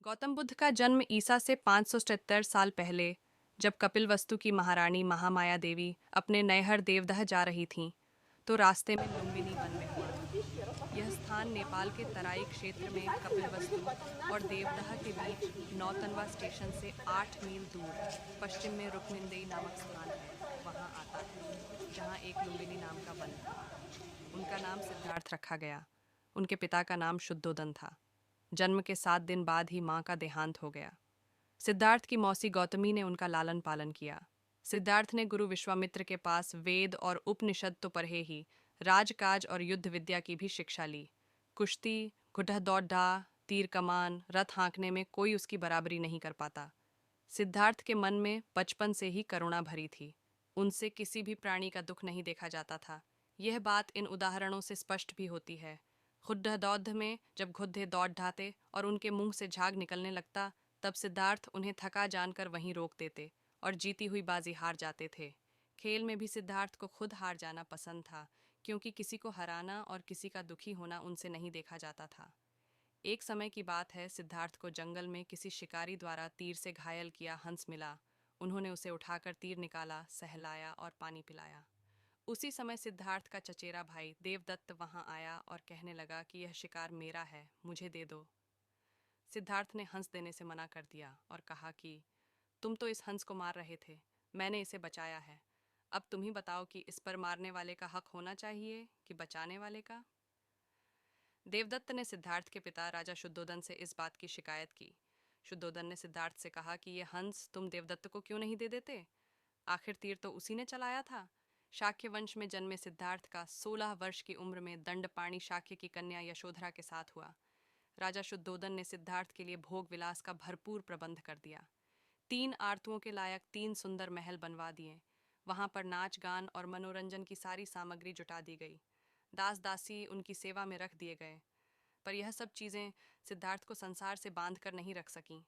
गौतम बुद्ध का जन्म ईसा से 577 साल पहले, जब कपिलवस्तु की महारानी महामाया देवी अपने नैहर देवदह जा रही थीं, तो रास्ते में लुम्बिनी वन में हुआ था। यह स्थान नेपाल के तराई क्षेत्र में कपिलवस्तु और देवदह के बीच नौतनवा स्टेशन से 8 मील दूर पश्चिम में रुक्मिंदेई नामक स्थान है, वहां आता है, जहां एक लुम्बिनी नाम का वन था। उनका नाम सिद्धार्थ रखा गया। उनके पिता का नाम शुद्धोदन था। जन्म के 7 दिन बाद ही माँ का देहांत हो गया। सिद्धार्थ की मौसी गौतमी ने उनका लालन पालन किया। सिद्धार्थ ने गुरु विश्वामित्र के पास वेद और उपनिषद तो पढ़े ही, राजकाज और युद्ध विद्या की भी शिक्षा ली। कुश्ती, घुटह दौड़, तीर कमान, रथ हाँकने में कोई उसकी बराबरी नहीं कर पाता। सिद्धार्थ के मन में बचपन से ही करुणा भरी थी। उनसे किसी भी प्राणी का दुख नहीं देखा जाता था। यह बात इन उदाहरणों से स्पष्ट भी होती है। खुड्डहदौद्ध में जब घुड्डे दौड़ ढाते और उनके मुंह से झाग निकलने लगता, तब सिद्धार्थ उन्हें थका जानकर वहीं रोक देते और जीती हुई बाजी हार जाते थे। खेल में भी सिद्धार्थ को खुद हार जाना पसंद था, क्योंकि किसी को हराना और किसी का दुखी होना उनसे नहीं देखा जाता था। एक समय की बात है, सिद्धार्थ को जंगल में किसी शिकारी द्वारा तीर से घायल किया हंस मिला। उन्होंने उसे उठाकर तीर निकाला, सहलाया और पानी पिलाया। उसी समय सिद्धार्थ का चचेरा भाई देवदत्त वहां आया और कहने लगा कि यह शिकार मेरा है, मुझे दे दो। सिद्धार्थ ने हंस देने से मना कर दिया और कहा कि तुम तो इस हंस को मार रहे थे, मैंने इसे बचाया है। अब तुम ही बताओ कि इस पर मारने वाले का हक होना चाहिए कि बचाने वाले का। देवदत्त ने सिद्धार्थ के पिता राजा शुद्धोदन से इस बात की शिकायत की। शुद्धोदन ने सिद्धार्थ से कहा कि यह हंस तुम देवदत्त को क्यों नहीं दे देते? आखिर तीर तो उसी ने चलाया था। शाक्य वंश में जन्मे सिद्धार्थ का 16 वर्ष की उम्र में दंडपाणी शाक्य की कन्या यशोधरा के साथ हुआ। राजा शुद्धोदन ने सिद्धार्थ के लिए भोग विलास का भरपूर प्रबंध कर दिया। 3 आरतुओं के लायक 3 सुंदर महल बनवा दिए। वहां पर नाच गान और मनोरंजन की सारी सामग्री जुटा दी गई। दास दासी उनकी सेवा में रख दिए गए। पर यह सब चीजें सिद्धार्थ को संसार से बांध कर नहीं रख सकीं।